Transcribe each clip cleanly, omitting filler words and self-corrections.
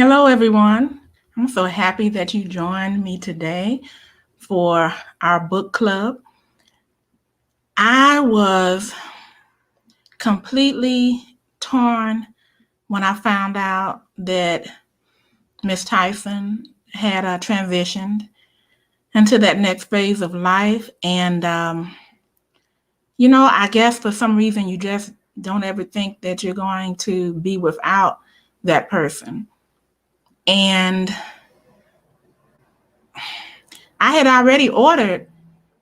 Hello, everyone. I'm so happy that you joined me today for our book club. I was completely torn when I found out that Miss Tyson had transitioned into that next phase of life. And, I guess for some reason you just don't ever think that you're going to be without that person. And I had already ordered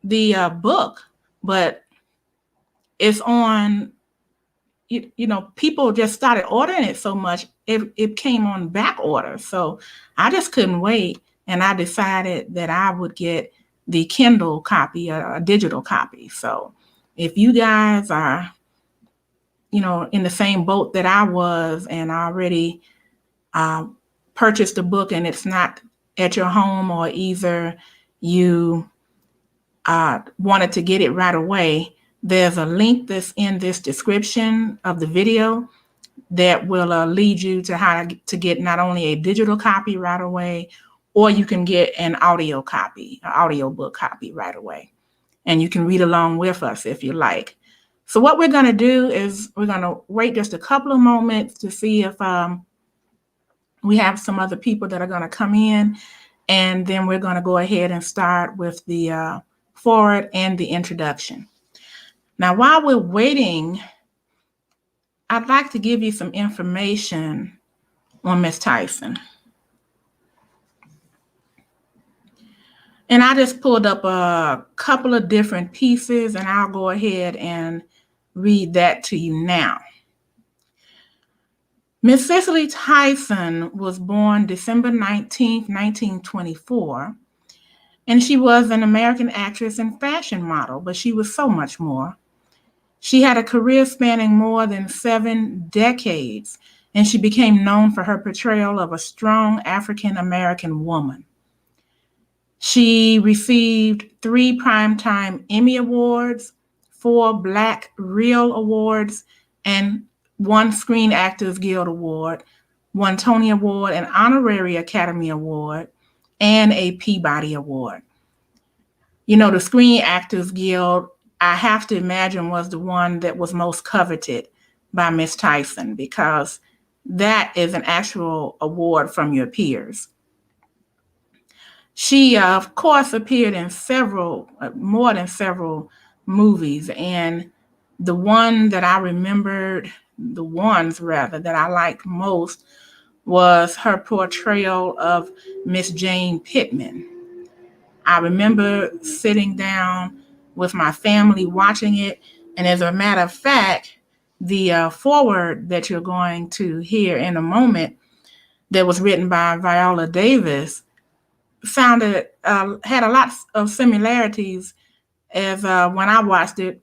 the book, but it's on, people just started ordering it so much, it came on back order. So I just couldn't wait. And I decided that I would get the Kindle copy, a digital copy. So if you guys are, in the same boat that I was and already uh, purchased a book and it's not at your home, or either you wanted to get it right away, there's a link that's in this description of the video that will lead you to how to get not only a digital copy right away, or you can get an audio copy, an audio book copy right away. And you can read along with us if you like. So what we're going to do is we're going to wait just a couple of moments to see if we have some other people that are going to come in. And then we're going to go ahead and start with the foreword and the introduction. Now, while we're waiting, I'd like to give you some information on Miss Tyson. And I just pulled up a couple of different pieces, and I'll go ahead and read that to you now. Miss Cicely Tyson was born December 19th, 1924, and she was an American actress and fashion model, but she was so much more. She had a career spanning more than 7 decades, and she became known for her portrayal of a strong African-American woman. She received 3 Primetime Emmy Awards, 4 Black Reel Awards, and 1 Screen Actors Guild Award, 1 Tony Award, an Honorary Academy Award, and a Peabody Award. The Screen Actors Guild, I have to imagine, was the one that was most coveted by Miss Tyson, because that is an actual award from your peers. She, of course, appeared in more than several movies. And the ones that I liked most was her portrayal of Miss Jane Pittman. I remember sitting down with my family watching it. And as a matter of fact, the foreword that you're going to hear in a moment, that was written by Viola Davis, had a lot of similarities as when I watched it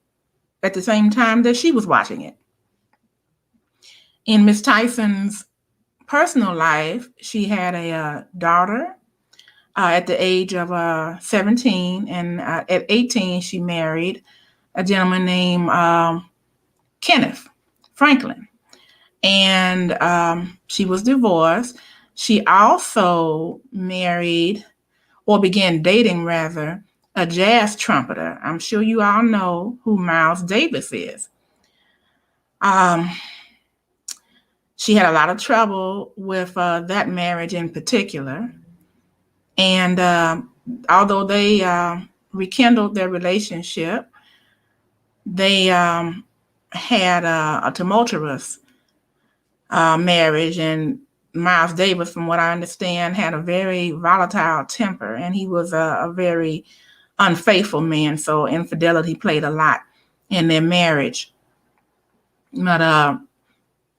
at the same time that she was watching it. In Miss Tyson's personal life, she had a daughter at the age of 17, and at 18 she married a gentleman named Kenneth Franklin, and she was divorced. She also married, or began dating rather, a jazz trumpeter. I'm sure you all know who Miles Davis is. She had a lot of trouble with that marriage in particular. And although they rekindled their relationship, they had a tumultuous marriage. And Miles Davis, from what I understand, had a very volatile temper, and he was a very unfaithful man. So infidelity played a lot in their marriage. But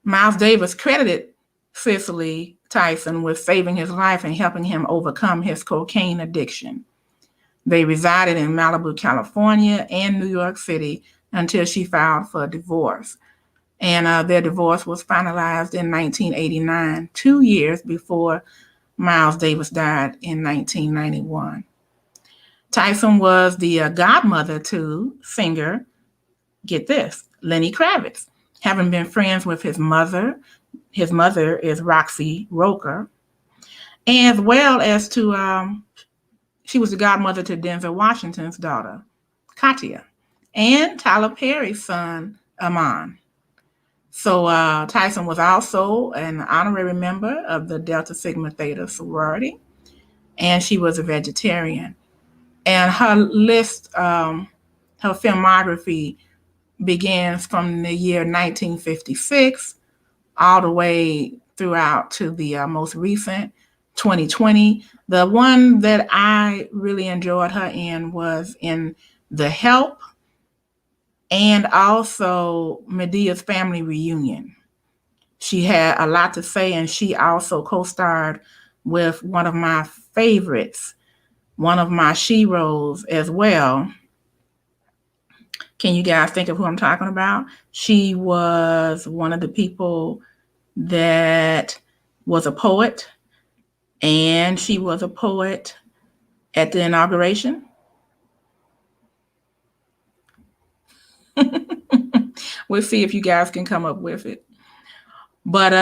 Miles Davis credited Cicely Tyson with saving his life and helping him overcome his cocaine addiction. They resided in Malibu, California, and New York City until she filed for divorce. And their divorce was finalized in 1989, 2 years before Miles Davis died in 1991. Tyson was the godmother to singer, get this, Lenny Kravitz, having been friends with his mother. His mother is Roxy Roker, as well as to, she was the godmother to Denzel Washington's daughter, Katia, and Tyler Perry's son, Amon. So Tyson was also an honorary member of the Delta Sigma Theta sorority, and she was a vegetarian. And her list, her filmography begins from the year 1956 all the way throughout to the most recent 2020. The one that I really enjoyed her in was in The Help and also Medea's Family Reunion. She had a lot to say, and she also co-starred with one of my favorites, one of my sheroes as well. Can you guys think of who I'm talking about? She was one of the people that was a poet, and she was a poet at the inauguration. We'll see if you guys can come up with it. But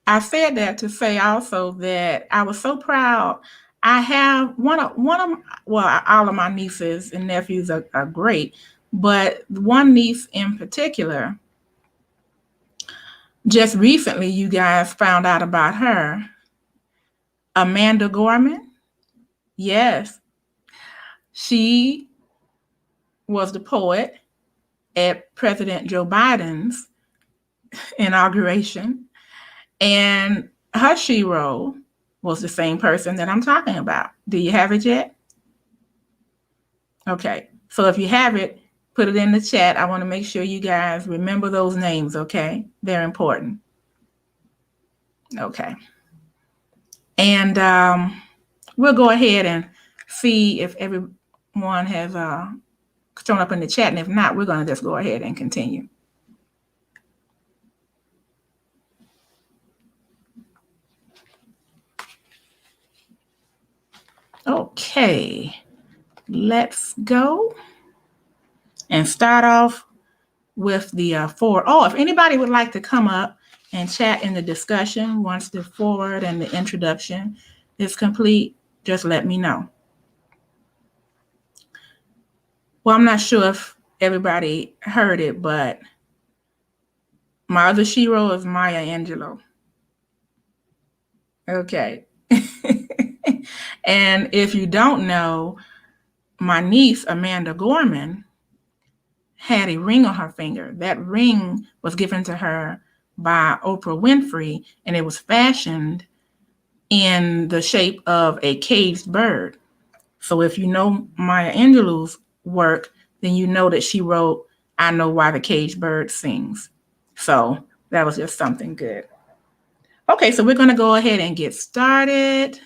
I said that to say also that I was so proud. I have one of well, all of my nieces and nephews are great, but one niece in particular, just recently you guys found out about her, Amanda Gorman. Yes, she was the poet at President Joe Biden's inauguration, and her shero was the same person that I'm talking about. Do you have it yet? Okay, so if you have it, put it in the chat. I want to make sure you guys remember those names, okay? They're important. Okay. And we'll go ahead and see if everyone has shown up in the chat, and if not, we're going to just go ahead and continue. Okay, let's go and start off with the foreword. Oh, if anybody would like to come up and chat in the discussion once the foreword and the introduction is complete, just let me know. Well, I'm not sure if everybody heard it, but my other shero is Maya Angelou. Okay. And if you don't know, my niece, Amanda Gorman, had a ring on her finger. That ring was given to her by Oprah Winfrey, and it was fashioned in the shape of a caged bird. So if you know Maya Angelou's work, then you know that she wrote, "I Know Why the Caged Bird Sings." So that was just something good. Okay, so we're going to go ahead and get started.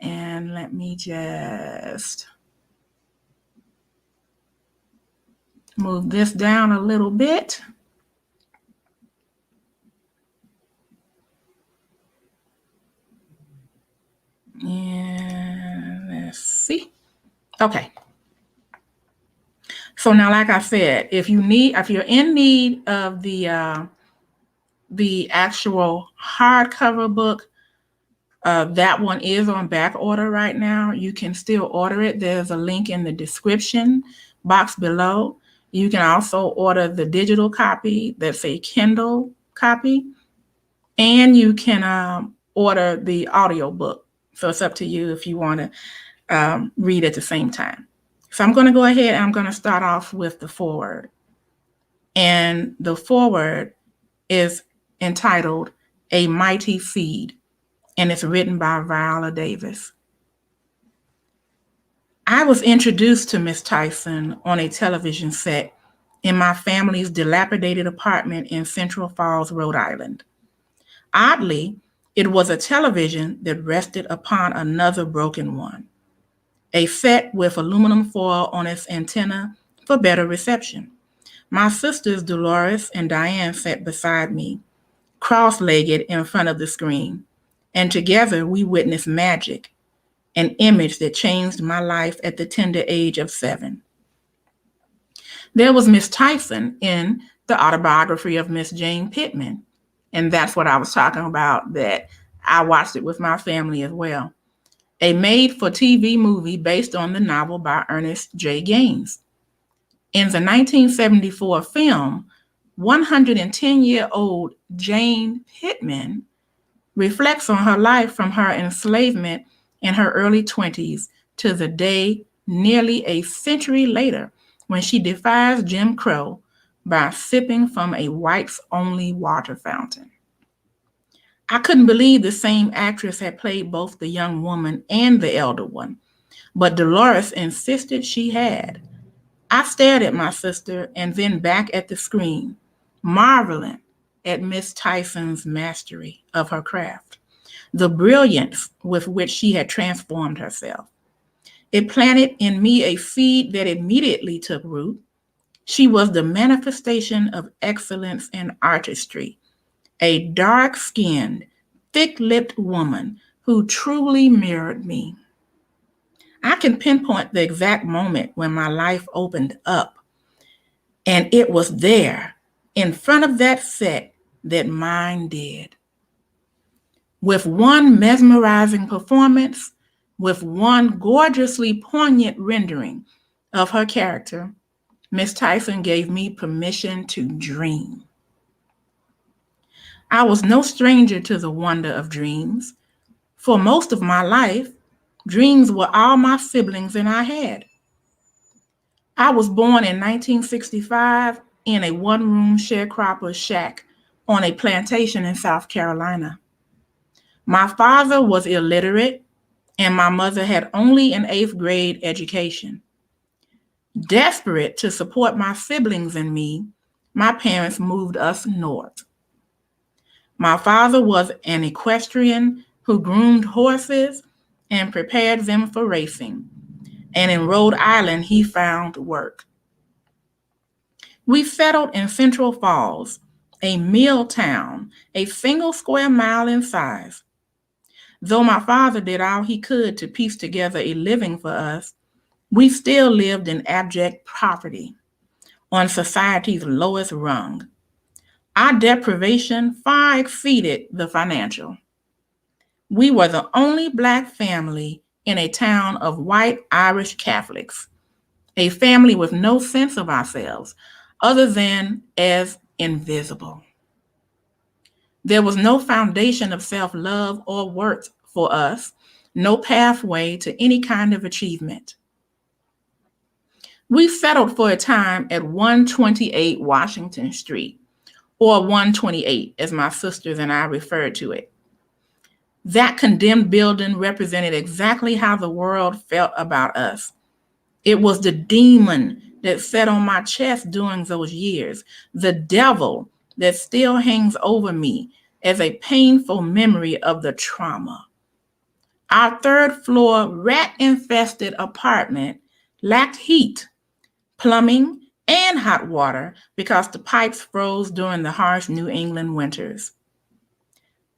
And let me just move this down a little bit. And let's see. Okay. So now, like I said, if you're in need of the actual hardcover book, that one is on back order right now. You can still order it. There's a link in the description box below. You can also order the digital copy that's a Kindle copy, and you can order the audio book. So it's up to you if you want to read at the same time. So I'm going to go ahead and I'm going to start off with the foreword. And the foreword is entitled "A Mighty Seed," and it's written by Viola Davis. I was introduced to Miss Tyson on a television set in my family's dilapidated apartment in Central Falls, Rhode Island. Oddly, it was a television that rested upon another broken one, a set with aluminum foil on its antenna for better reception. My sisters Dolores and Diane sat beside me, cross-legged in front of the screen, and together we witnessed magic, an image that changed my life at the tender age of 7. There was Miss Tyson in the autobiography of Miss Jane Pittman, and that's what I was talking about, that I watched it with my family as well. A made-for-TV movie based on the novel by Ernest J. Gaines. In the 1974 film, 110-year-old Jane Pittman reflects on her life from her enslavement in her early 20s to the day nearly a century later when she defies Jim Crow by sipping from a whites-only water fountain. I couldn't believe the same actress had played both the young woman and the elder one, but Dolores insisted she had. I stared at my sister and then back at the screen, marveling at Miss Tyson's mastery of her craft, the brilliance with which she had transformed herself. It planted in me a seed that immediately took root. She was the manifestation of excellence and artistry, a dark-skinned, thick-lipped woman who truly mirrored me. I can pinpoint the exact moment when my life opened up, and it was there, in front of that set, that mine did. With one mesmerizing performance, with one gorgeously poignant rendering of her character, Miss Tyson gave me permission to dream. I was no stranger to the wonder of dreams. For most of my life, dreams were all my siblings and I had. I was born in 1965 in a one-room sharecropper shack on a plantation in South Carolina. My father was illiterate, and my mother had only an 8th grade education. Desperate to support my siblings and me, my parents moved us north. My father was an equestrian who groomed horses and prepared them for racing, and in Rhode Island he found work. We settled in Central Falls, a mill town, a single square mile in size. Though my father did all he could to piece together a living for us, we still lived in abject poverty, on society's lowest rung. Our deprivation far exceeded the financial. We were the only Black family in a town of white Irish Catholics, a family with no sense of ourselves other than as invisible. There was no foundation of self-love or worth for us, no pathway to any kind of achievement. We settled for a time at 128 Washington Street, or 128 as my sisters and I referred to it. That condemned building represented exactly how the world felt about us. It was the demon that sat on my chest during those years, the devil that still hangs over me as a painful memory of the trauma. Our third-floor rat-infested apartment lacked heat, plumbing, and hot water because the pipes froze during the harsh New England winters.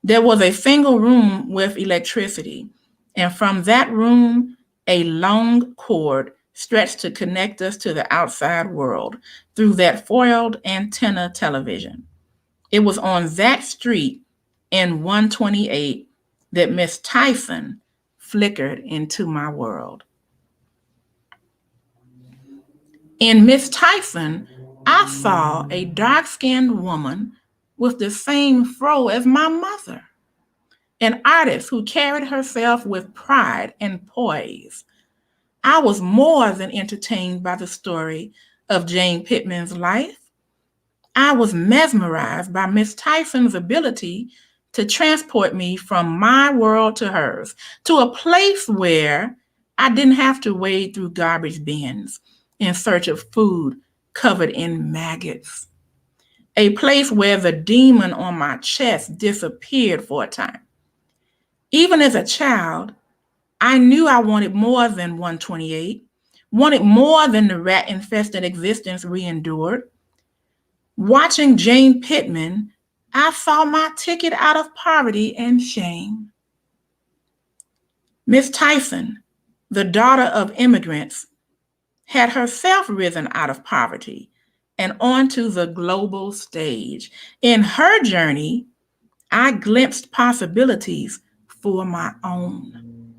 There was a single room with electricity, and from that room, a long cord stretched to connect us to the outside world through that foiled antenna television. It was on that street in 128 that Miss Tyson flickered into my world. In Miss Tyson, I saw a dark-skinned woman with the same fro as my mother, an artist who carried herself with pride and poise. I was more than entertained by the story of Jane Pittman's life. I was mesmerized by Miss Tyson's ability to transport me from my world to hers, to a place where I didn't have to wade through garbage bins in search of food covered in maggots, a place where the demon on my chest disappeared for a time. Even as a child, I knew I wanted more than 128, wanted more than the rat-infested existence we endured. Watching Jane Pittman, I saw my ticket out of poverty and shame. Miss Tyson, the daughter of immigrants, had herself risen out of poverty and onto the global stage. In her journey, I glimpsed possibilities for my own.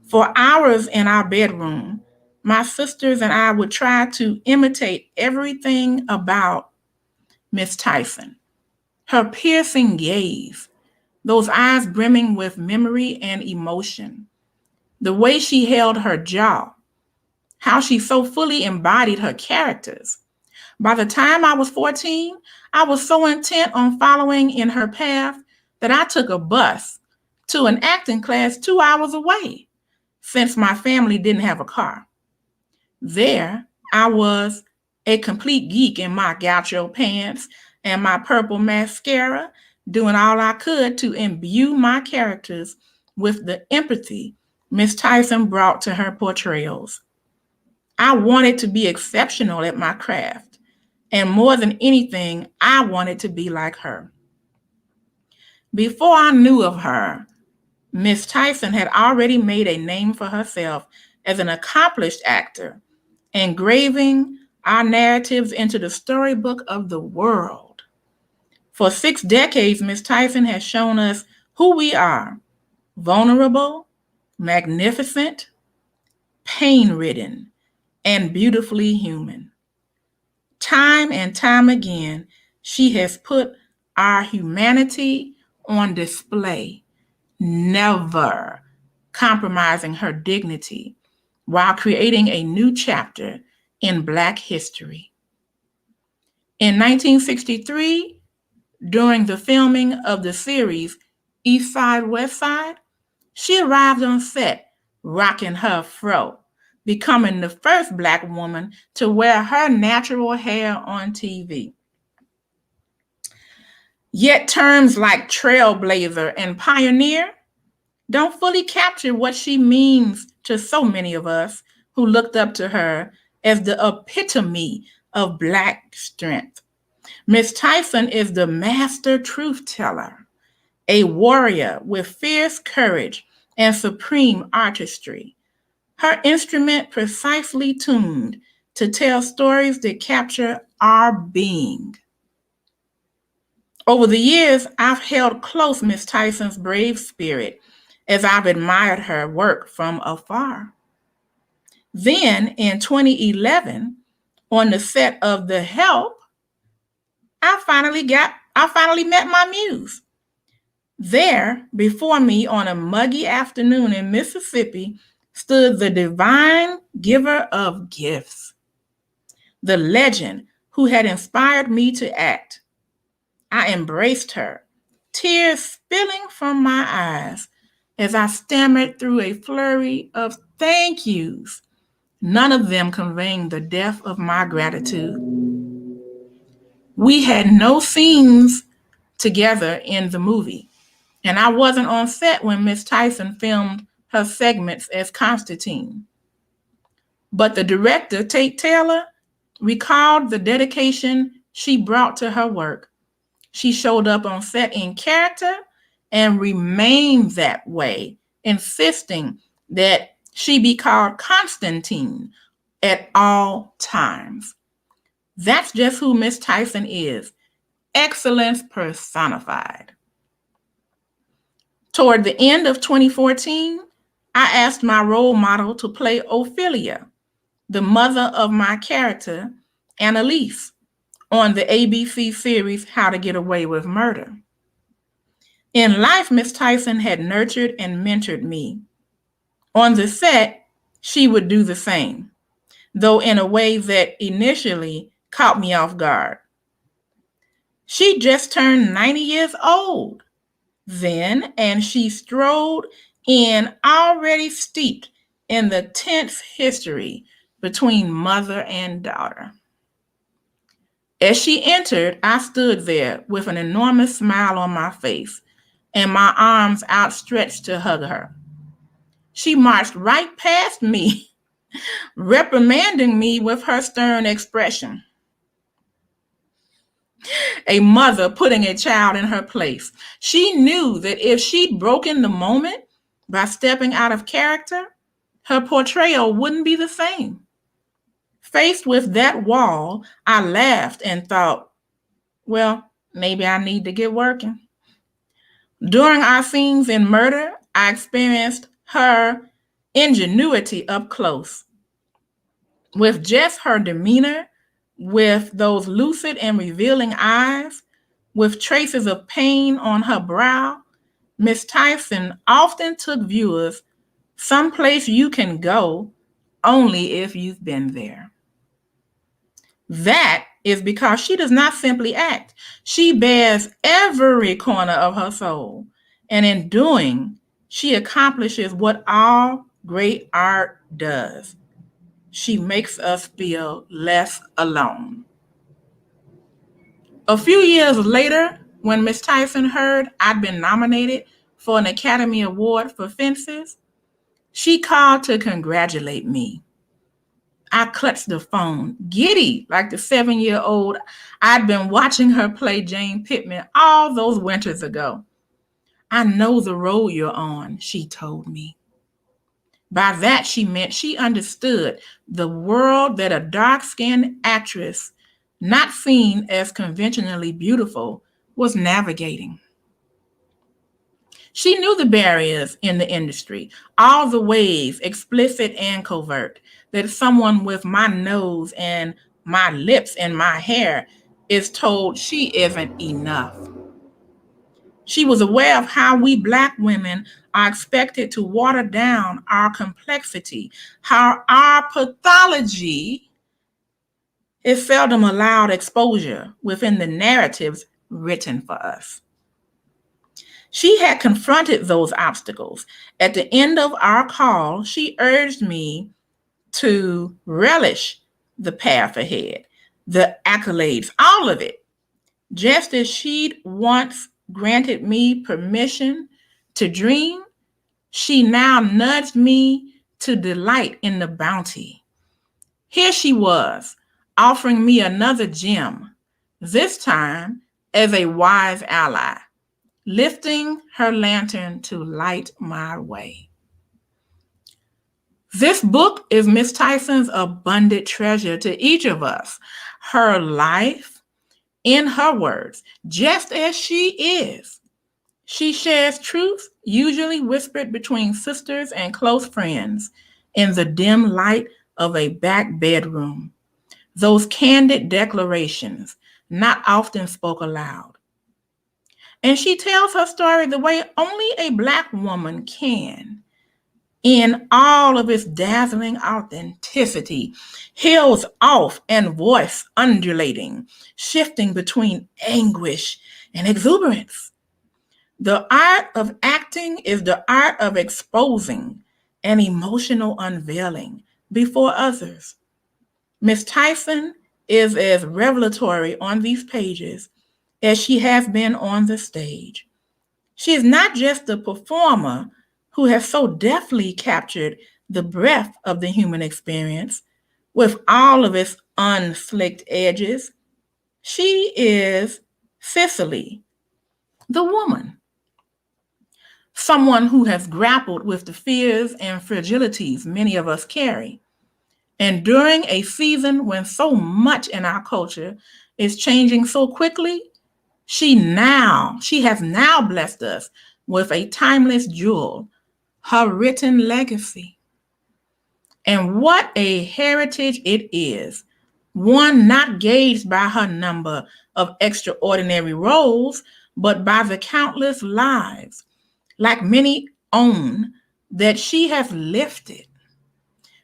For hours in our bedroom, my sisters and I would try to imitate everything about Miss Tyson. Her piercing gaze, those eyes brimming with memory and emotion, the way she held her jaw, how she so fully embodied her characters. By the time I was 14, I was so intent on following in her path that I took a bus to an acting class 2 hours away, since my family didn't have a car. There, I was a complete geek in my gaucho pants and my purple mascara, doing all I could to imbue my characters with the empathy Miss Tyson brought to her portrayals. I wanted to be exceptional at my craft, and more than anything, I wanted to be like her. Before I knew of her, Miss Tyson had already made a name for herself as an accomplished actor, engraving our narratives into the storybook of the world. For 6 decades, Miss Tyson has shown us who we are: vulnerable, magnificent, pain-ridden, and beautifully human. Time and time again, she has put our humanity on display, never compromising her dignity while creating a new chapter in Black history. In 1963, during the filming of the series East Side, West Side, she arrived on set rocking her fro, becoming the first Black woman to wear her natural hair on TV. Yet terms like trailblazer and pioneer don't fully capture what she means to so many of us who looked up to her as the epitome of Black strength. Miss Tyson is the master truth teller, a warrior with fierce courage and supreme artistry. Her instrument precisely tuned to tell stories that capture our being. Over the years, I've held close Miss Tyson's brave spirit as I've admired her work from afar. Then in 2011, on the set of The Help, I finally met my muse. There, before me on a muggy afternoon in Mississippi, stood the divine giver of gifts, the legend who had inspired me to act. I embraced her, tears spilling from my eyes as I stammered through a flurry of thank yous, none of them conveying the depth of my gratitude. We had no scenes together in the movie, and I wasn't on set when Miss Tyson filmed her segments as Constantine. But the director, Tate Taylor, recalled the dedication she brought to her work. She showed up on set in character and remained that way, insisting that she be called Constantine at all times. That's just who Miss Tyson is, excellence personified. Toward the end of 2014, I asked my role model to play Ophelia, the mother of my character, Annalise, on the ABC series How to Get Away with Murder. In life, Miss Tyson had nurtured and mentored me. On the set, she would do the same, though in a way that initially caught me off guard. She just turned 90 years old then, and she strode in already steeped in the tense history between mother and daughter. As she entered, I stood there with an enormous smile on my face and my arms outstretched to hug her. She marched right past me, reprimanding me with her stern expression. A mother putting a child in her place. She knew that if she'd broken the moment by stepping out of character, her portrayal wouldn't be the same. Faced with that wall, I laughed and thought, well, maybe I need to get working. During our scenes in Murder, I experienced her ingenuity up close. With just her demeanor, with those lucid and revealing eyes, with traces of pain on her brow, Miss Tyson often took viewers someplace you can go only if you've been there. That is because she does not simply act. She bears every corner of her soul. And in doing, she accomplishes what all great art does. She makes us feel less alone. A few years later, when Miss Tyson heard I'd been nominated for an Academy Award for Fences, she called to congratulate me. I clutched the phone, giddy like the 7-year-old I'd been watching her play Jane Pittman all those winters ago. I know the road you're on, she told me. By that, she meant she understood the world that a dark-skinned actress, not seen as conventionally beautiful, was navigating. She knew the barriers in the industry, all the ways, explicit and covert, that someone with my nose and my lips and my hair is told she isn't enough. She was aware of how we Black women are expected to water down our complexity, how our pathology is seldom allowed exposure within the narratives written for us. She had confronted those obstacles. At the end of our call, she urged me to relish the path ahead, the accolades, all of it, just as she'd once granted me permission to dream. She now nudged me to delight in the bounty. Here she was, offering me another gem, this time as a wise ally, lifting her lantern to light my way. This book is Miss Tyson's abundant treasure to each of us. Her life, in her words, just as she is. She shares truth, usually whispered between sisters and close friends, in the dim light of a back bedroom. Those candid declarations, not often spoke aloud. And she tells her story the way only a Black woman can, in all of its dazzling authenticity, heels off and voice undulating, shifting between anguish and exuberance. The art of acting is the art of exposing an emotional unveiling before others. Miss Tyson is as revelatory on these pages as she has been on the stage. She is not just the performer who has so deftly captured the breadth of the human experience with all of its unslicked edges. She is Cicely, the woman, someone who has grappled with the fears and fragilities many of us carry. And during a season when so much in our culture is changing so quickly, she has now blessed us with a timeless jewel, her written legacy. And what a heritage it is, one not gauged by her number of extraordinary roles, but by the countless lives, like many own, that she has lifted.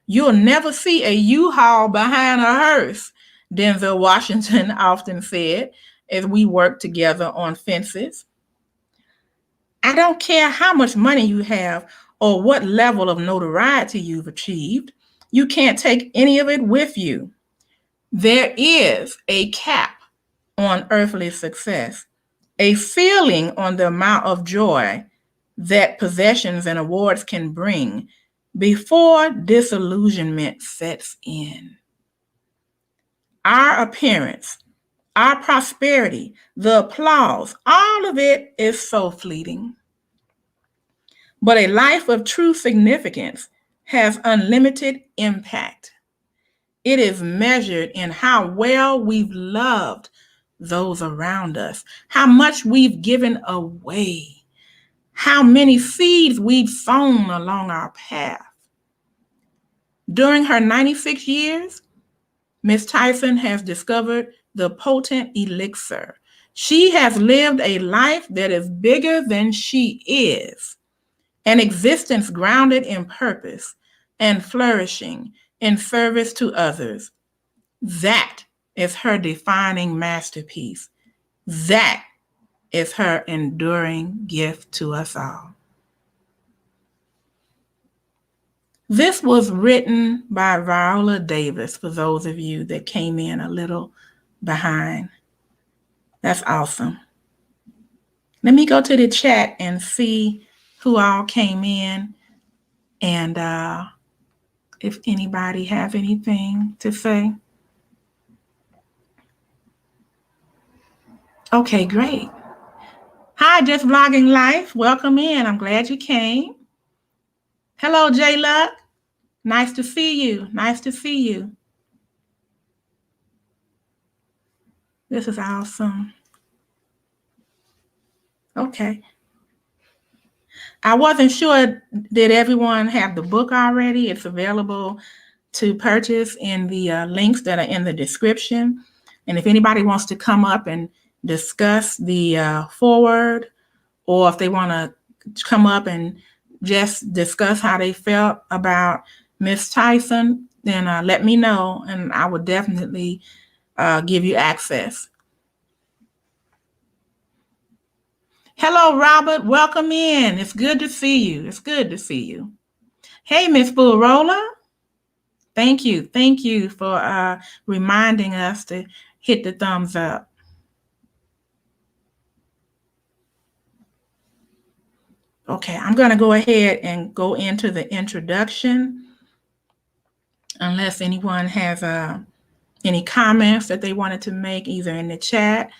You'll never see a U-Haul behind a hearse, Denzel Washington often said as we worked together on Fences. I don't care how much money you have or what level of notoriety you've achieved. You can't take any of it with you. There is a cap on earthly success, a ceiling on the amount of joy that possessions and awards can bring before disillusionment sets in. Our appearance, our prosperity, the applause, all of it is so fleeting. But a life of true significance has unlimited impact. It is measured in how well we've loved those around us, how much we've given away, how many seeds we've sown along our path. During her 96 years, Miss Tyson has discovered the potent elixir. She has lived a life that is bigger than she is, an existence grounded in purpose and flourishing in service to others. That is her defining masterpiece. That is her enduring gift to us all. This was written by Viola Davis, for those of you that came in a little behind. That's awesome. Let me go to the chat and see who all came in and if anybody have anything to say. Okay, great. Hi, Just Vlogging Life. Welcome in. I'm glad you came. Hello, J Luck. Nice to see you. Nice to see you. This is awesome. Okay. I wasn't sure, did everyone have the book already? It's available to purchase in the links that are in the description. And if anybody wants to come up and discuss the foreword, or if they want to come up and just discuss how they felt about Miss Tyson, then let me know, and I would definitely give you access. Hello, Robert. Welcome in. It's good to see you. It's good to see you. Hey, Miss Bullrola. Thank you. Thank you for reminding us to hit the thumbs up. Okay, I'm going to go ahead and go into the introduction, unless anyone has any comments that they wanted to make either in the chat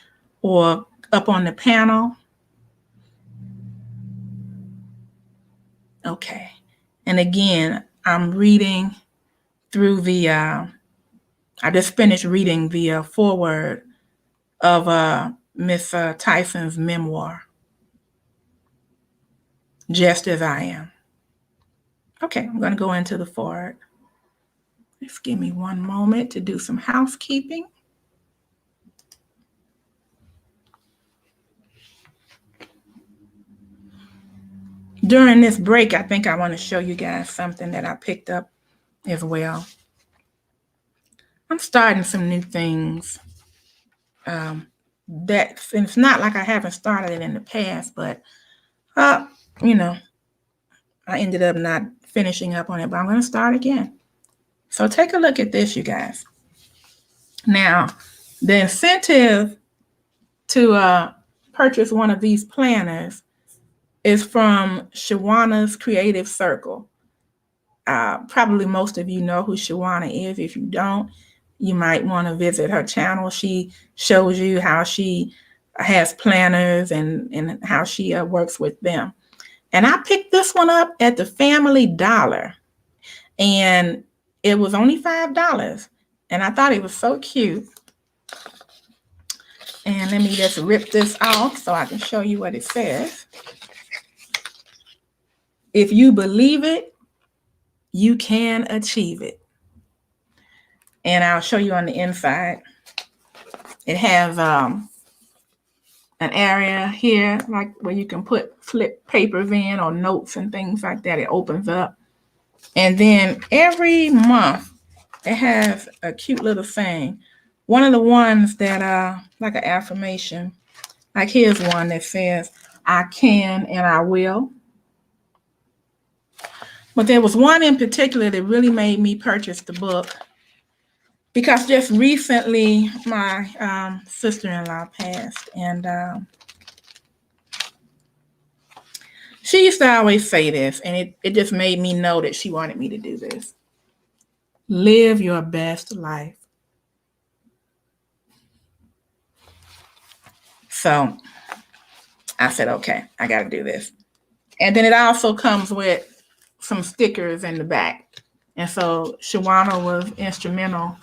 or up on the panel. Okay, and again, I'm reading through the, I just finished reading the foreword of Miss Tyson's memoir, Just As I Am. Okay, I'm going to go into the foreword. Just give me one moment to do some housekeeping. During this break, I think I want to show you guys something that I picked up as well. I'm starting some new things. It's not like I haven't started it in the past, but you know, I ended up not finishing up on it, but I'm going to start again. So take a look at this, you guys. Now, the incentive to purchase one of these planners is from Shawana's Creative Circle. Probably most of you know who Shawana is. If you don't, you might want to visit her channel. She shows you how she has planners and how she works with them. And I picked this one up at the Family Dollar, and it was only $5. And I thought it was so cute. And let me just rip this off so I can show you what it says. If you believe it, you can achieve it. And I'll show you on the inside. It has an area here, like where you can flip papers in or notes and things like that. It opens up. And then every month, it has a cute little saying. One of the ones that like an affirmation, like here's one that says, I can and I will. But there was one in particular that really made me purchase the book, because just recently my sister-in-law passed, and she used to always say this, and it just made me know that she wanted me to do this. Live your best life. So I said, okay, I got to do this. And then it also comes with some stickers in the back. And so Shawana was instrumental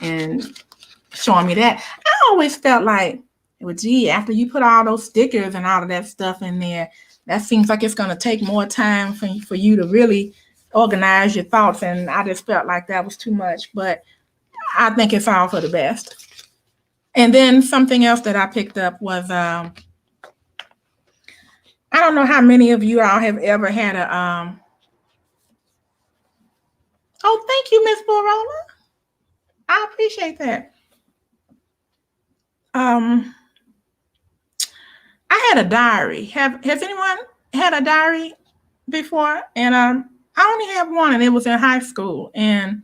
in showing me that. I always felt like Well, gee, after you put all those stickers and all of that stuff in there, that seems like it's going to take more time for you to really organize your thoughts. And I just felt like that was too much, but I think it's all for the best. And then something else that I picked up was, I don't know how many of you all have ever had a, oh, thank you, Miss Borola. I appreciate that. I had a diary. Has anyone had a diary before? And I only have one, and it was in high school. And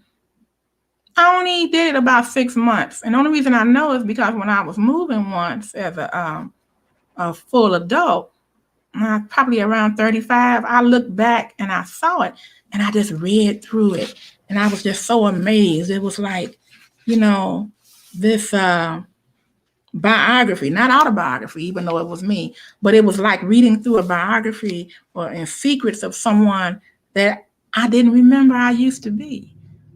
I only did it about 6 months. And the only reason I know is because when I was moving once as a full adult, probably around 35, I looked back and I saw it, and I just read through it. And I was just so amazed. It was like, this biography, not autobiography, even though it was me, but it was like reading through a biography and secrets of someone that I didn't remember I used to be.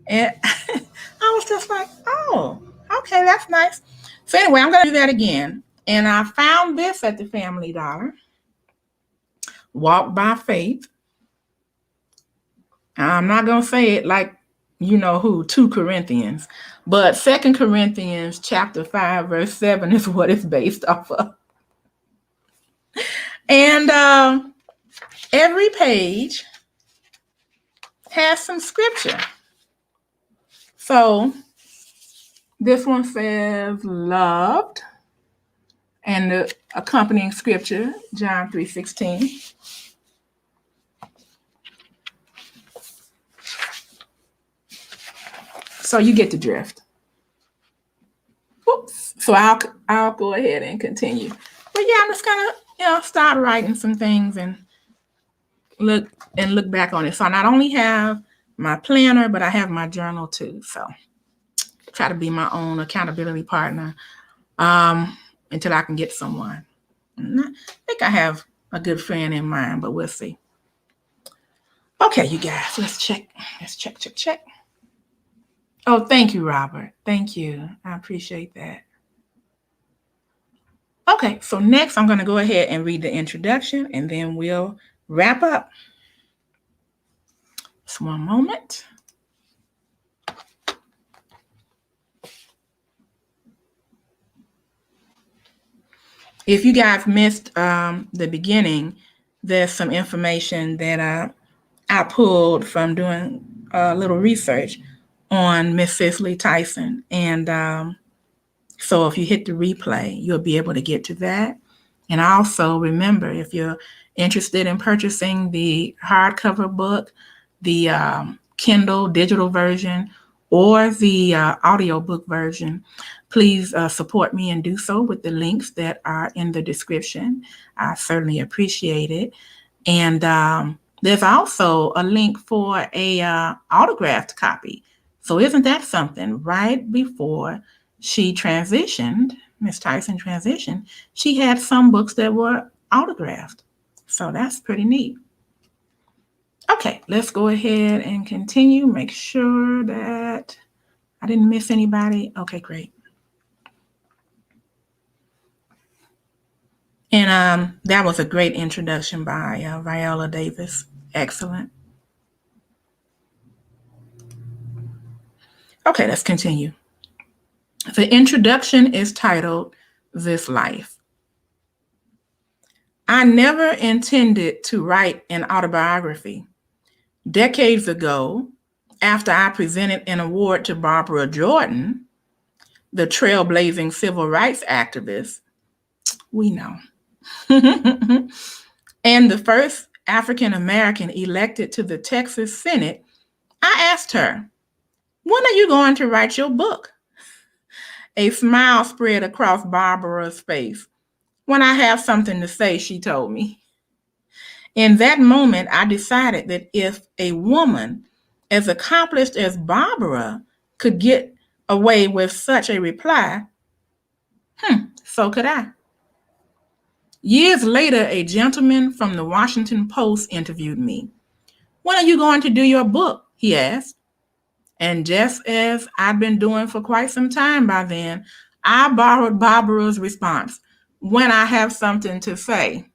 And I was just like, oh, okay, that's nice. So anyway, I'm going to do that again. And I found this at the Family Dollar. Walk by Faith. I'm not going to say it like, 2 Corinthians, but 2 Corinthians chapter 5, verse 7 is what it's based off of. And every page has some scripture. So this one says loved, and the accompanying scripture, John 3:16. So you get the drift. Oops. So I'll go ahead and continue. But yeah, I'm just gonna start writing some things and look back on it. So I not only have my planner, but I have my journal too. So try to be my own accountability partner until I can get someone. And I think I have a good friend in mind, but we'll see. Okay, you guys, let's check. Let's check. Oh, thank you, Robert. Thank you. I appreciate that. Okay, so next I'm going to go ahead and read the introduction, and then we'll wrap up. Just one moment. If you guys missed the beginning, there's some information that I pulled from doing a little research on Miss Cicely Tyson. And so if you hit the replay, you'll be able to get to that. And also remember, if you're interested in purchasing the hardcover book, the Kindle digital version, or the audiobook version, please support me and do so with the links that are in the description. I certainly appreciate it. And there's also a link for a autographed copy. So isn't that something? Right before she transitioned, Miss Tyson transitioned, she had some books that were autographed. So that's pretty neat. Okay, let's go ahead and continue. Make sure that I didn't miss anybody. Okay, great. And that was a great introduction by Viola Davis. Excellent. Okay, let's continue. The introduction is titled, This Life. I never intended to write an autobiography. Decades ago, after I presented an award to Barbara Jordan, the trailblazing civil rights activist, we know, and the first African American elected to the Texas Senate, I asked her, when are you going to write your book? A smile spread across Barbara's face. When I have something to say, she told me. In that moment, I decided that if a woman as accomplished as Barbara could get away with such a reply, so could I. Years later, a gentleman from the Washington Post interviewed me. When are you going to do your book? He asked. And just as I'd been doing for quite some time by then, I borrowed Barbara's response. when I have something to say.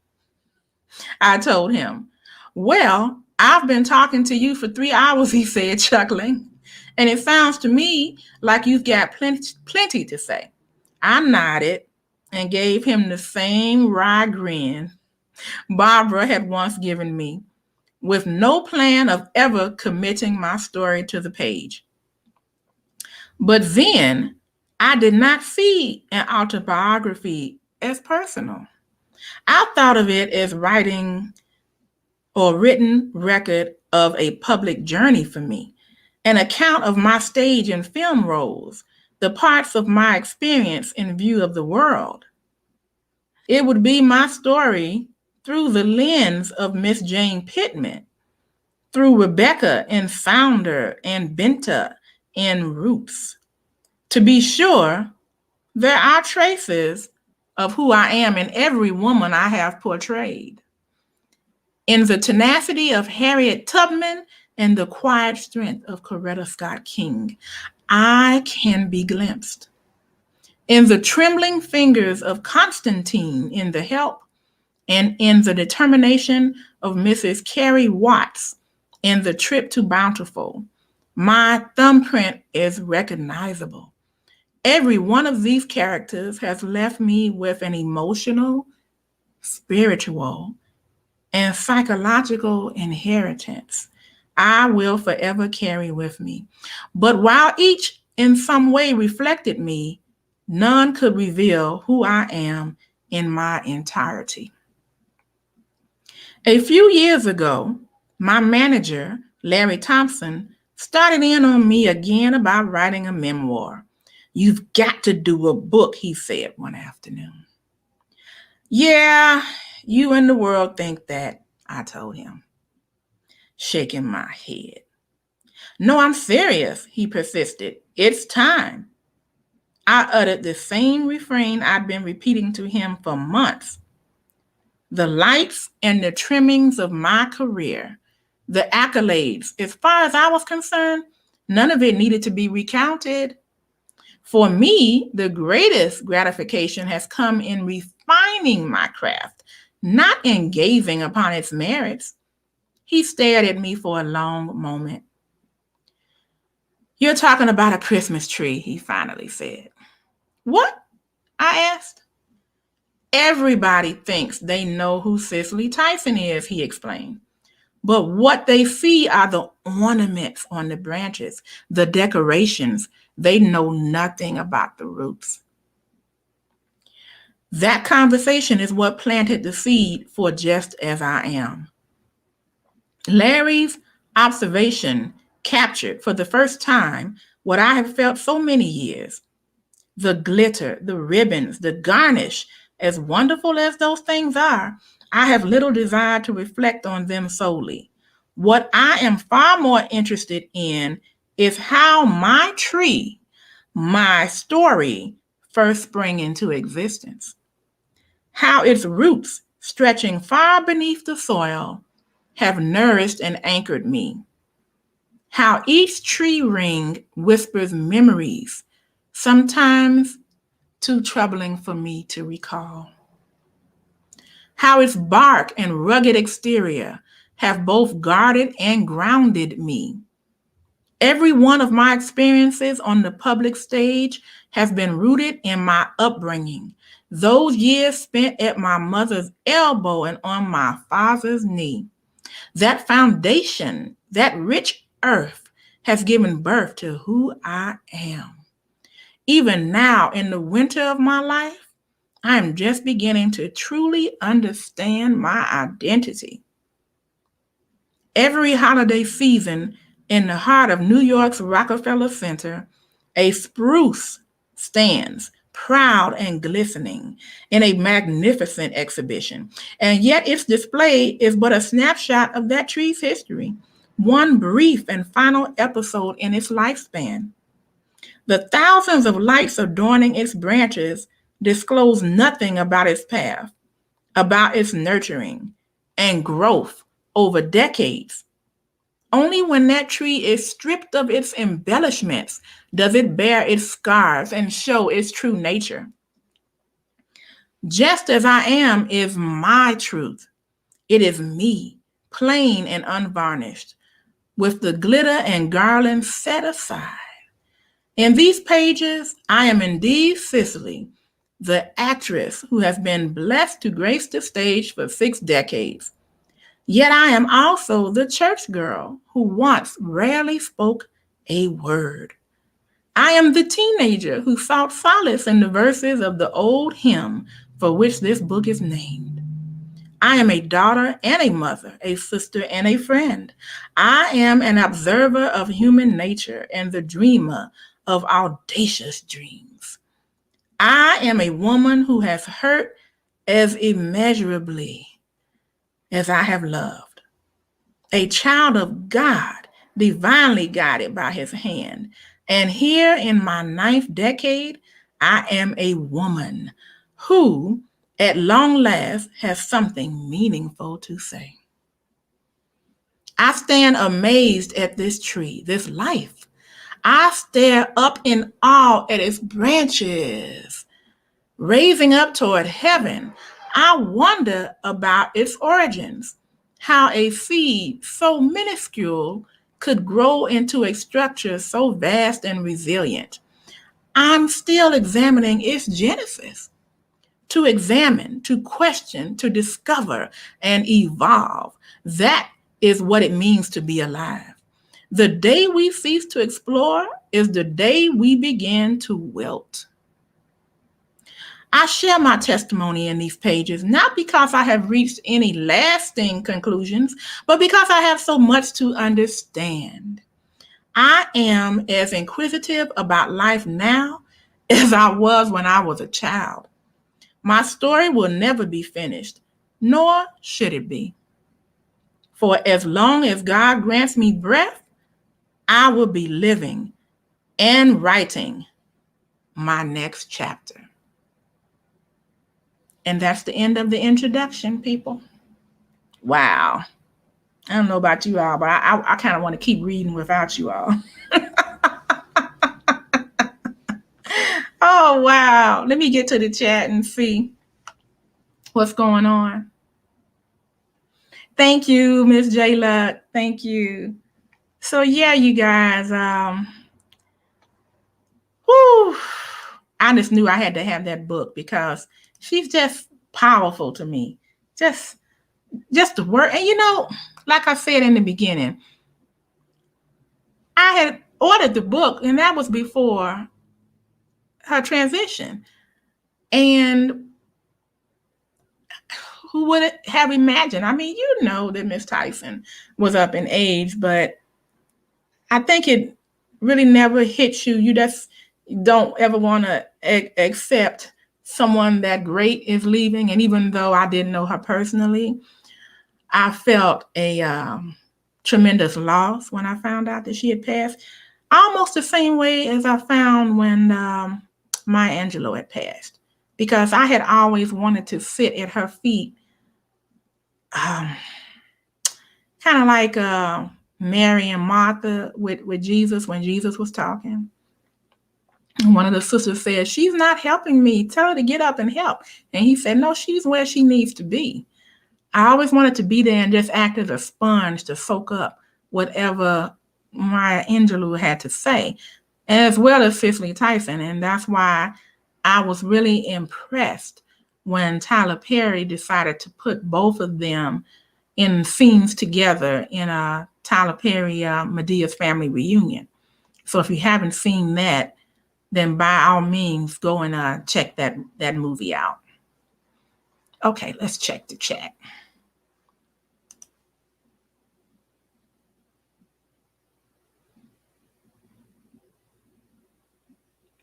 I told him. Well, I've been talking to you for 3 hours, he said, chuckling. And it sounds to me like you've got plenty to say. I nodded and gave him the same wry grin Barbara had once given me, with no plan of ever committing my story to the page. But then I did not see an autobiography as personal. I thought of it as writing or written record of a public journey for me, an account of my stage and film roles, the parts of my experience in view of the world. It would be my story through the lens of Miss Jane Pittman, through Rebecca and Founder and Benta and Roots. To be sure, there are traces of who I am in every woman I have portrayed. In the tenacity of Harriet Tubman and the quiet strength of Coretta Scott King, I can be glimpsed. In the trembling fingers of Constantine in The Help, and in the determination of Mrs. Carrie Watts in The Trip to Bountiful, my thumbprint is recognizable. Every one of these characters has left me with an emotional, spiritual, and psychological inheritance I will forever carry with me. But while each in some way reflected me, none could reveal who I am in my entirety. A few years ago, my manager, Larry Thompson, started in on me again about writing a memoir. You've got to do a book, he said one afternoon. Yeah, you and the world think that, I told him, shaking my head. No, I'm serious, he persisted. It's time. I uttered the same refrain I'd been repeating to him for months. The lights and the trimmings of my career, the accolades, as far as I was concerned, none of it needed to be recounted. For me, the greatest gratification has come in refining my craft, not in gazing upon its merits. He stared at me for a long moment. You're talking about a Christmas tree, he finally said. What? I asked. Everybody thinks they know who Cicely Tyson is, he explained. But what they see are the ornaments on the branches, the decorations. They know nothing about the roots. That conversation is what planted the seed for Just As I Am. Larry's observation captured for the first time what I have felt so many years. The glitter, the ribbons, the garnish, as wonderful as those things are, I have little desire to reflect on them solely. What I am far more interested in is how my tree, my story, first sprang into existence. How its roots, stretching far beneath the soil, have nourished and anchored me. How each tree ring whispers memories, sometimes too troubling for me to recall. How its bark and rugged exterior have both guarded and grounded me. Every one of my experiences on the public stage has been rooted in my upbringing, those years spent at my mother's elbow and on my father's knee. That foundation, that rich earth, has given birth to who I am. Even now, in the winter of my life, I am just beginning to truly understand my identity. Every holiday season, in the heart of New York's Rockefeller Center, a spruce stands, proud and glistening, in a magnificent exhibition. And yet its display is but a snapshot of that tree's history, one brief and final episode in its lifespan. The thousands of lights adorning its branches disclose nothing about its path, about its nurturing and growth over decades. Only when that tree is stripped of its embellishments does it bear its scars and show its true nature. Just as I am is my truth. It is me, plain and unvarnished, with the glitter and garland set aside. In these pages, I am indeed Cicely, the actress who has been blessed to grace the stage for 6 decades. Yet I am also the church girl who once rarely spoke a word. I am the teenager who sought solace in the verses of the old hymn for which this book is named. I am a daughter and a mother, a sister and a friend. I am an observer of human nature and the dreamer of audacious dreams. I am a woman who has hurt as immeasurably as I have loved. A child of God, divinely guided by his hand. And here in my 9th decade, I am a woman who, at long last, has something meaningful to say. I stand amazed at this tree, this life. I stare up in awe at its branches, raising up toward heaven. I wonder about its origins, how a seed so minuscule could grow into a structure so vast and resilient. I'm still examining its genesis. To examine, to question, to discover, and evolve. That is what it means to be alive. The day we cease to explore is the day we begin to wilt. I share my testimony in these pages, not because I have reached any lasting conclusions, but because I have so much to understand. I am as inquisitive about life now as I was when I was a child. My story will never be finished, nor should it be. For as long as God grants me breath, I will be living and writing my next chapter. And that's the end of the introduction, people. Wow. I don't know about you all, but I kind of want to keep reading without you all. Oh, wow. Let me get to the chat and see what's going on. Thank you, Miss J. Luck. Thank you. So, yeah, you guys, I just knew I had to have that book because she's just powerful to me. Just the word. And, like I said in the beginning, I had ordered the book, and that was before her transition. And who would have imagined? I mean, you know that Miss Tyson was up in age, but I think it really never hits you. You just don't ever want to accept someone that great is leaving. And even though I didn't know her personally, I felt a tremendous loss when I found out that she had passed. Almost the same way as I found when Maya Angelou had passed, because I had always wanted to sit at her feet, kind of like Mary and Martha with Jesus when Jesus was talking. And one of the sisters said, "She's not helping me. Tell her to get up and help." And he said, "No, she's where she needs to be." I always wanted to be there and just act as a sponge to soak up whatever Maya Angelou had to say, as well as Cicely Tyson. And that's why I was really impressed when Tyler Perry decided to put both of them in scenes together in a Tyler Perry Medea's Family Reunion. So if you haven't seen that, then by all means, go and check that movie out. Okay, let's check the chat.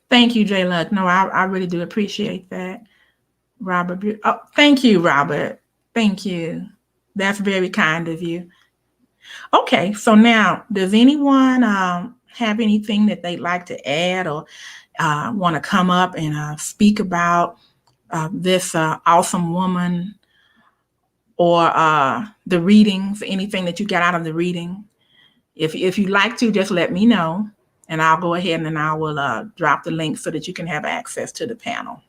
Thank you, J. Luck. No, I really do appreciate that. Robert. Oh, thank you, Robert. Thank you. That's very kind of you. Okay, so now, does anyone have anything that they'd like to add or want to come up and speak about this awesome woman or the readings, anything that you got out of the reading? If you'd like to, just let me know, and I'll go ahead and I will drop the link so that you can have access to the panel.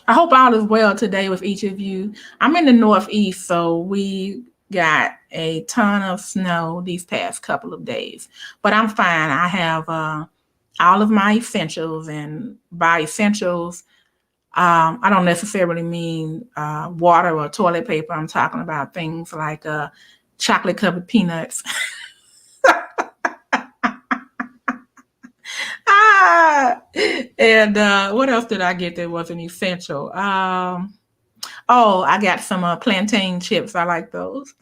I hope all is well today with each of you. I'm in the Northeast, so we got a ton of snow these past couple of days, but I'm fine. I have all of my essentials, and by essentials, I don't necessarily mean water or toilet paper. I'm talking about things like chocolate covered peanuts. Ah, and what else did I get that wasn't essential? Oh, I got some plantain chips. I like those.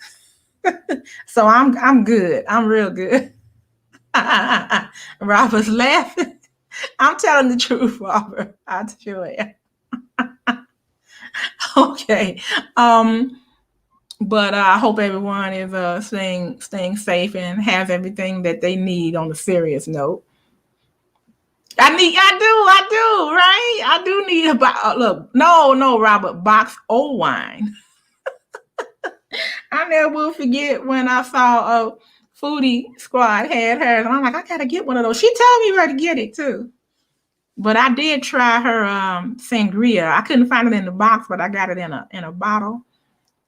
So I'm good. I'm real good. Robert's laughing. I'm telling the truth, Robert. I sure am. Okay. Um, but I hope everyone is staying safe and has everything that they need. On a serious note, I do, right? I do need a look. No, Robert, box old wine. I never will forget when I saw a foodie squad had hers, and I'm like, I gotta get one of those. She told me where to get it too. But I did try her sangria. I couldn't find it in the box, but I got it in a bottle.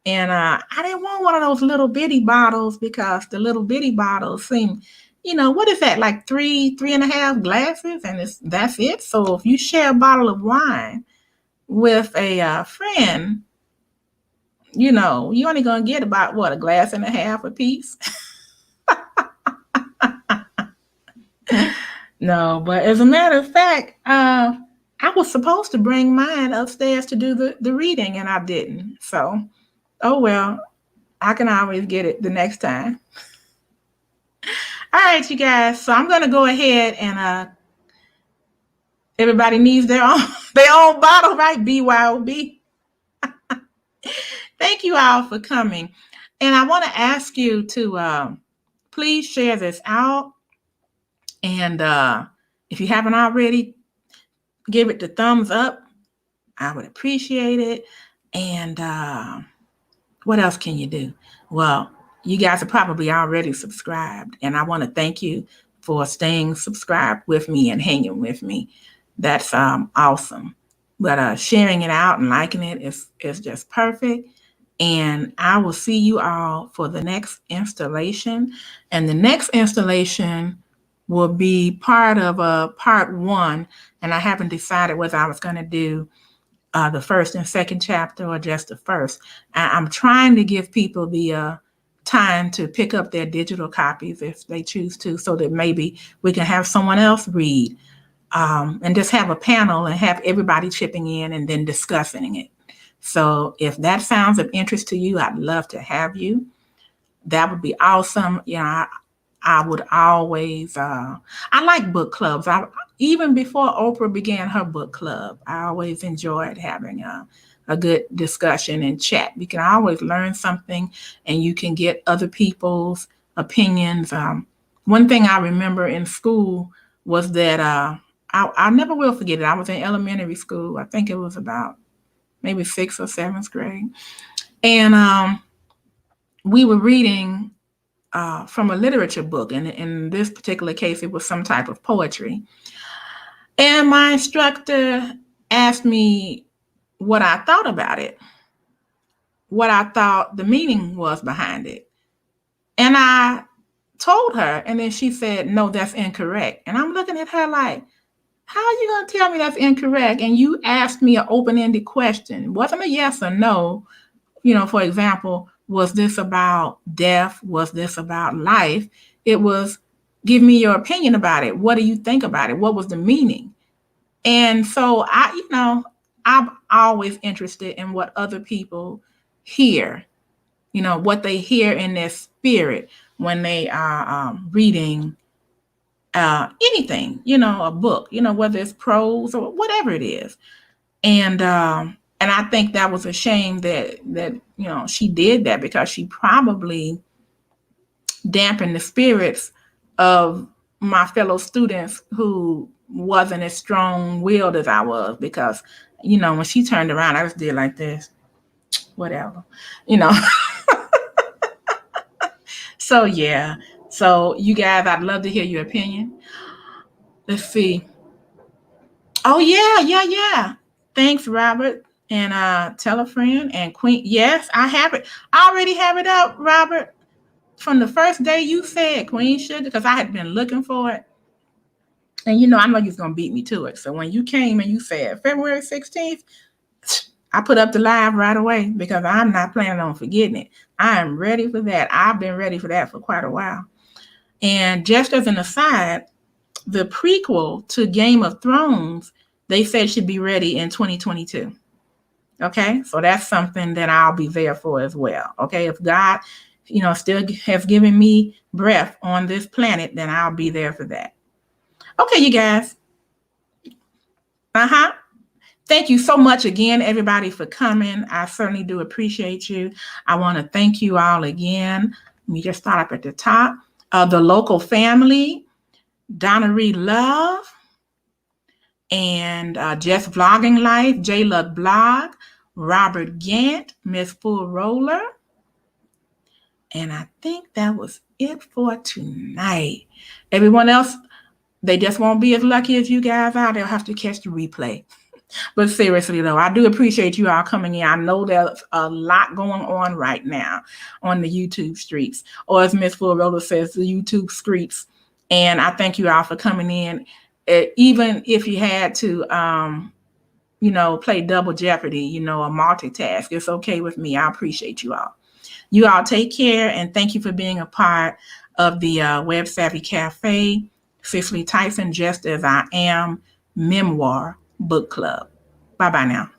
And I didn't want one of those little bitty bottles because the little bitty bottles seem, what is that, like three and a half glasses, and that's it. So if you share a bottle of wine with a friend, you only gonna get about what, a glass and a half a piece. No, but as a matter of fact, I was supposed to bring mine upstairs to do the reading, and I didn't. So, oh well, I can always get it the next time. All right, you guys. So I'm gonna go ahead and everybody needs their own their own bottle, right? BYOB. Thank you all for coming, and I want to ask you to please share this out, and if you haven't already, give it the thumbs up. I would appreciate it. And what else can you do? Well, you guys are probably already subscribed, and I want to thank you for staying subscribed with me and hanging with me. That's awesome. But sharing it out and liking it is just perfect. And I will see you all for the next installation. And the next installation will be part of part one. And I haven't decided whether I was going to do the first and second chapter or just the first. I'm trying to give people the time to pick up their digital copies if they choose to, so that maybe we can have someone else read, and just have a panel and have everybody chipping in and then discussing it. So if that sounds of interest to you, I'd love to have you. That would be awesome. I would always, I like book clubs. Even before Oprah began her book club, I always enjoyed having a good discussion and chat. You can always learn something, and you can get other people's opinions. One thing I remember in school was that I never will forget it. I was in elementary school. I think it was about maybe 6th or 7th grade. And we were reading from a literature book. And in this particular case, it was some type of poetry. And my instructor asked me what I thought about it, what I thought the meaning was behind it. And I told her, and then she said, no, that's incorrect. And I'm looking at her like, how are you going to tell me that's incorrect? And you asked me an open-ended question. It wasn't a yes or no. For example, was this about death? Was this about life? It was, give me your opinion about it. What do you think about it? What was the meaning? And so I'm always interested in what other people hear, what they hear in their spirit when they are reading anything, a book, whether it's prose or whatever it is. And I think that was a shame that she did that, because she probably dampened the spirits of my fellow students who wasn't as strong-willed as I was, because when she turned around, I just did like this, whatever, So yeah. So you guys, I'd love to hear your opinion. Let's see. Oh yeah. Thanks, Robert. And tell a friend. And Queen, yes, I have it. I already have it up, Robert. From the first day you said Queen Sugar, because I had been looking for it. And I know you're going to beat me to it. So when you came and you said February 16th, I put up the live right away because I'm not planning on forgetting it. I am ready for that. I've been ready for that for quite a while. And just as an aside, the prequel to Game of Thrones, they said should be ready in 2022. Okay, so that's something that I'll be there for as well. Okay, if God, still has given me breath on this planet, then I'll be there for that. Okay, you guys. Thank you so much again, everybody, for coming. I certainly do appreciate you. I want to thank you all again. Let me just start up at the top. The local family, Donna Reed Love, and Just Vlogging Life, J Luck Blog, Robert Gant, Miss Full Roller. And I think that was it for tonight. Everyone else, they just won't be as lucky as you guys are. They'll have to catch the replay. But seriously, though, I do appreciate you all coming in. I know there's a lot going on right now on the YouTube streets, or as Miss Full Roller says, the YouTube streets. And I thank you all for coming in. Even if you had to, play double jeopardy, a multitask, it's okay with me. I appreciate you all. You all take care, and thank you for being a part of the Web Savvy Cafe, Cicely Tyson, Just As I Am, Memoir Book Club. Bye-bye now.